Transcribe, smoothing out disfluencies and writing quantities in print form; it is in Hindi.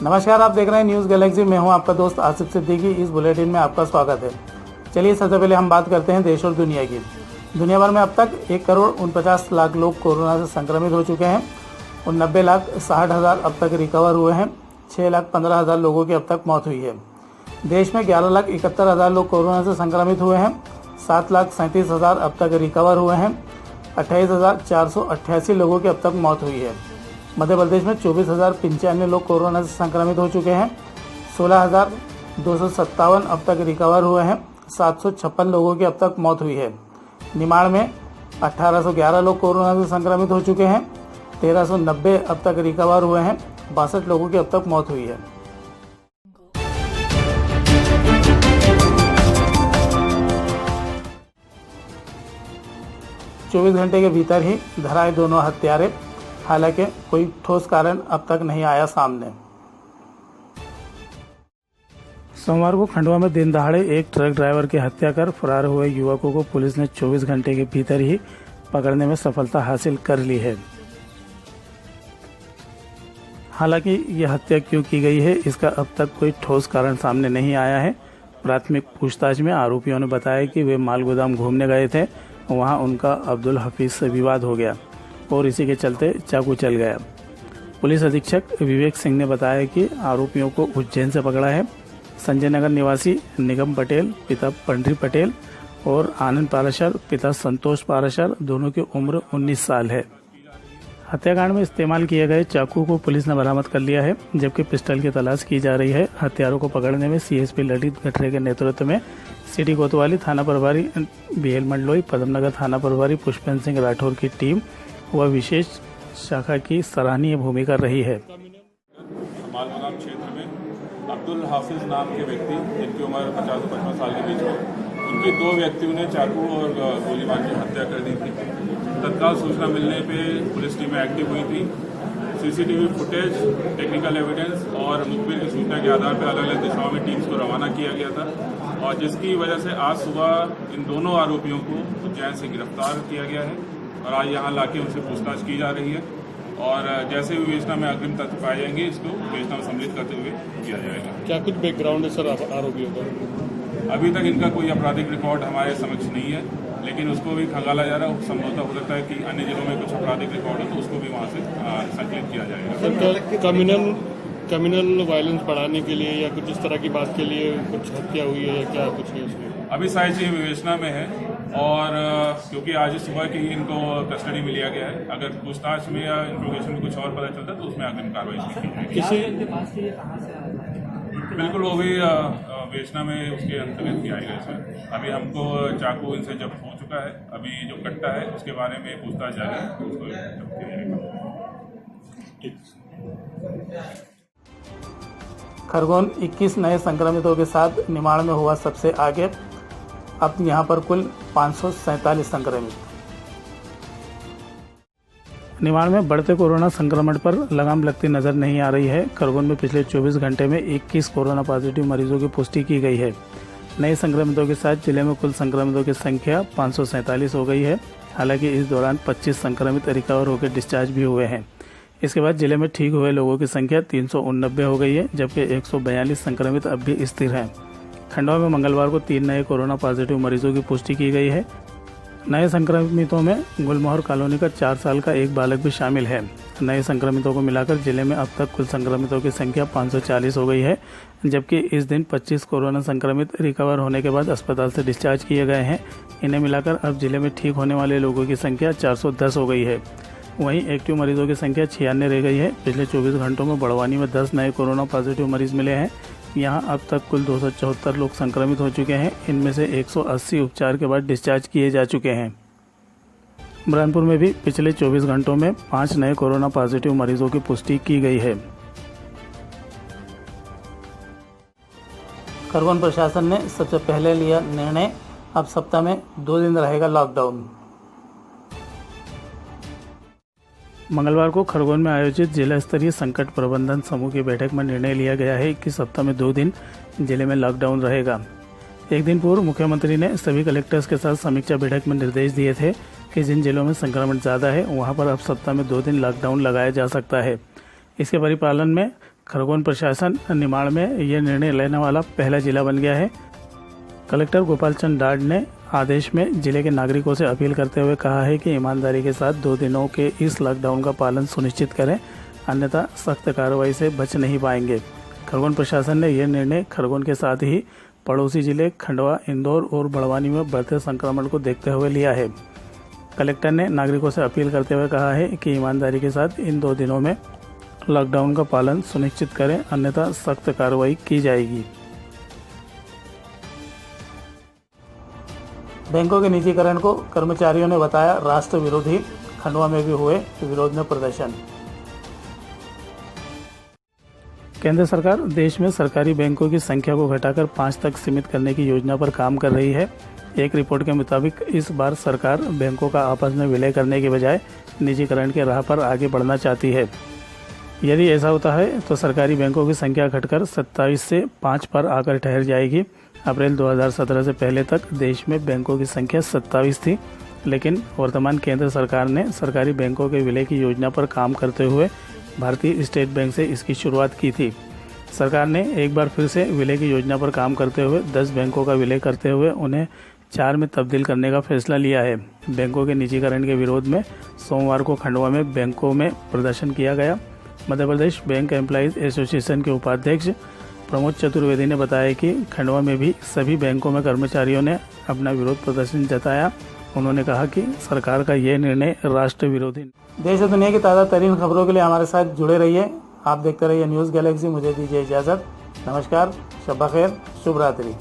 नमस्कार, आप देख रहे हैं न्यूज़ गैलेक्सी। मैं हूं आपका दोस्त आसिफ सिद्दीकी। इस बुलेटिन में आपका स्वागत है। चलिए सबसे पहले हम बात करते हैं देश और दुनिया की। दुनिया भर में अब तक 1,49,00,000 लोग कोरोना से संक्रमित हो चुके हैं और 90,60,000 अब तक रिकवर हुए हैं। 6,15,000 लोगों की अब तक मौत हुई है। देश में 11,71,000 लोग कोरोना से संक्रमित हुए हैं। 7,37,000 अब तक रिकवर हुए हैं। 28,488 लोगों की अब तक मौत हुई है। मध्य प्रदेश में 24,095 लोग कोरोना से संक्रमित हो चुके हैं। 16,257 अब तक रिकवर हुए हैं। 756 लोगों की अब तक मौत हुई है। निमाड़ में 1,811 लोग कोरोना से संक्रमित हो चुके हैं। 1,390 अब तक रिकवर हुए हैं। 62 लोगों की अब तक मौत हुई है। चौबीस घंटे के भीतर ही धराए दोनों हत्यारे। हालांकि कोई ठोस कारण अब तक नहीं आया सामने। सोमवार को खंडवा में दिन दहाड़े एक ट्रक ड्राइवर की हत्या कर फरार हुए युवकों को पुलिस ने 24 घंटे के भीतर ही पकड़ने में सफलता हासिल कर ली है। हालांकि यह हत्या क्यों की गई है, इसका अब तक कोई ठोस कारण सामने नहीं आया है। प्राथमिक पूछताछ में आरोपियों ने बताया कि वे माल गोदाम घूमने गए थे। वहां उनका अब्दुल हफीज से विवाद हो गया और इसी के चलते चाकू चल गया। पुलिस अधीक्षक विवेक सिंह ने बताया कि आरोपियों को उज्जैन से पकड़ा है। संजय नगर निवासी निगम पटेल पिता पंड्री पटेल और आनंद पाराशर पिता संतोष पाराशर दोनों की उम्र 19 साल है। हत्याकांड में इस्तेमाल किए गए चाकू को पुलिस ने बरामद कर लिया है, जबकि पिस्टल की तलाश की जा रही है। हत्यारों को पकड़ने में सीएसपी ललित गठरे के नेतृत्व में सिटी कोतवाली थाना प्रभारी बीएल मंडलोई, पद्मनगर थाना प्रभारी पुष्पेंद्र सिंह राठौर की टीम व विशेष शाखा की सराहनीय भूमिका रही है। मालगोदाम क्षेत्र में अब्दुल हाफिज नाम के व्यक्ति, जिनकी उम्र 50 से 55 साल के बीच में, उनके 2 व्यक्तियों ने चाकू और गोली मार के हत्या कर दी थी। तत्काल सूचना मिलने पे पुलिस टीमें एक्टिव हुई थी। सीसीटीवी फुटेज, टेक्निकल एविडेंस और मुखबिर की सूचना के आधार पर अलग अलग दिशाओं में टीम्स को रवाना किया गया था और जिसकी वजह से आज सुबह इन दोनों आरोपियों को उज्जैन से गिरफ्तार किया गया है और आज यहाँ लाके उनसे पूछताछ की जा रही है और जैसे भी विवेचना में अग्रिम तथ्य पाए जाएंगे इसको विवेचना में सम्मिलित करते हुए किया जाएगा। क्या कुछ बैकग्राउंड है सर आरोपियों का? अभी तक इनका कोई आपराधिक रिकॉर्ड हमारे समक्ष नहीं है, लेकिन उसको भी खंगाला जा रहा है। संभवतः हो सकता है कि अन्य जिलों में कुछ आपराधिक रिकॉर्ड हो तो उसको भी वहाँ से संकलित किया जाएगा। सर, कम्युनल वायलेंस बढ़ाने के लिए या कुछ इस तरह की बात के लिए कुछ हत्या हुई है या क्या कुछ है उसमें? अभी सारी चीजें विवेचना में है और क्योंकि आज सुबह की इनको कस्टडी में लिया गया है, अगर पूछताछ में या इंट्रोगेशन में कुछ और पता चलता है तो उसमें अग्रिम कार्रवाई की जाएगी। बिल्कुल, वो भी विवेचना में उसके अंतर्गत किया जाएगा। इसमें अभी हमको चाकू इनसे जब्त हो चुका है। अभी जो कट्टा है उसके बारे में पूछताछ जारी है, उसको जब्त किया जाएगा। खरगोन 21 नए संक्रमितों के साथ निमाड़ में हुआ सबसे आगे। अब यहां पर कुल 547 संक्रमित। निमाड़ में बढ़ते कोरोना संक्रमण पर लगाम लगती नजर नहीं आ रही है। खरगोन में पिछले 24 घंटे में 21 कोरोना पॉजिटिव मरीजों की पुष्टि की गई है। नए संक्रमितों के साथ जिले में कुल संक्रमितों की संख्या 547 हो गई है। हालांकि इस दौरान 25 संक्रमित रिकवर होकर डिस्चार्ज भी हुए हैं। इसके बाद जिले में ठीक हुए लोगों की संख्या 389 हो गई है, जबकि 142 संक्रमित अब भी स्थिर हैं। खंडवा में मंगलवार को 3 नए कोरोना पॉजिटिव मरीजों की पुष्टि की गई है। नए संक्रमितों में गुलमोहर कॉलोनी का 4 साल का एक बालक भी शामिल है। नए संक्रमितों को मिलाकर जिले में अब तक कुल संक्रमितों की संख्या 540 हो गई है, जबकि इस दिन 25 कोरोना संक्रमित रिकवर होने के बाद अस्पताल से डिस्चार्ज किए गए हैं। इन्हें मिलाकर अब जिले में ठीक होने वाले लोगों की संख्या 410 हो गई है। वहीं एक्टिव मरीजों की संख्या 96 रह गई है। पिछले 24 घंटों में बड़वानी में 10 नए कोरोना पॉजिटिव मरीज मिले हैं। यहां अब तक कुल 274 लोग संक्रमित हो चुके हैं। इनमें से 180 उपचार के बाद डिस्चार्ज किए जा चुके हैं। बुरहानपुर में भी पिछले 24 घंटों में 5 नए कोरोना पॉजिटिव मरीजों की पुष्टि की गई है। खरगोन प्रशासन ने सबसे पहले लिया निर्णय, अब सप्ताह में 2 दिन रहेगा लॉकडाउन। मंगलवार को खरगोन में आयोजित जिला स्तरीय संकट प्रबंधन समूह की बैठक में निर्णय लिया गया है कि सप्ताह में 2 दिन जिले में लॉकडाउन रहेगा। एक दिन पूर्व मुख्यमंत्री ने सभी कलेक्टर्स के साथ समीक्षा बैठक में निर्देश दिए थे कि जिन जिलों में संक्रमण ज़्यादा है वहां पर अब सप्ताह में 2 दिन लॉकडाउन लगाया जा सकता है। इसके परिपालन में खरगोन प्रशासन निमाड़ में यह निर्णय लेने वाला पहला जिला बन गया है। कलेक्टर गोपाल चंद डाड ने आदेश में जिले के नागरिकों से अपील करते हुए कहा है कि ईमानदारी के साथ 2 दिनों के इस लॉकडाउन का पालन सुनिश्चित करें, अन्यथा सख्त कार्रवाई से बच नहीं पाएंगे। खरगोन प्रशासन ने यह निर्णय खरगोन के साथ ही पड़ोसी जिले खंडवा, इंदौर और बड़वानी में बढ़ते संक्रमण को देखते हुए लिया है। कलेक्टर ने नागरिकों से अपील करते हुए कहा है कि ईमानदारी के साथ इन 2 दिनों में लॉकडाउन का पालन सुनिश्चित करें, अन्यथा सख्त कार्रवाई की जाएगी। बैंकों के निजीकरण को कर्मचारियों ने बताया राष्ट्र विरोधी, खंडवा में भी हुए विरोध में प्रदर्शन। केंद्र सरकार देश में सरकारी बैंकों की संख्या को घटाकर 5 तक सीमित करने की योजना पर काम कर रही है। एक रिपोर्ट के मुताबिक इस बार सरकार बैंकों का आपस में विलय करने के बजाय निजीकरण के राह पर आगे बढ़ना चाहती है। यदि ऐसा होता है तो सरकारी बैंकों की संख्या घटकर 27 से 5 पर आकर ठहर जाएगी। अप्रैल 2017 से पहले तक देश में बैंकों की संख्या 27 थी, लेकिन वर्तमान केंद्र सरकार ने सरकारी बैंकों के विलय की योजना पर काम करते हुए भारतीय स्टेट बैंक से इसकी शुरुआत की थी। सरकार ने एक बार फिर से विलय की योजना पर काम करते हुए 10 बैंकों का विलय करते हुए उन्हें 4 में तब्दील करने का फैसला लिया है। बैंकों के निजीकरण के विरोध में सोमवार को खंडवा में बैंकों में प्रदर्शन किया गया। Madhya Pradesh bank employees association के उपाध्यक्ष प्रमोद चतुर्वेदी ने बताया कि खंडवा में भी सभी बैंकों में कर्मचारियों ने अपना विरोध प्रदर्शन जताया। उन्होंने कहा कि सरकार का यह निर्णय राष्ट्र विरोधी। देश और दुनिया की ताज़ा तरीन खबरों के लिए हमारे साथ जुड़े रहिए। आप देखते रहिए न्यूज़ गैलेक्सी। मुझे दीजिए इजाज़त। नमस्कार, शब्बा खैर, शुभ रात्रि।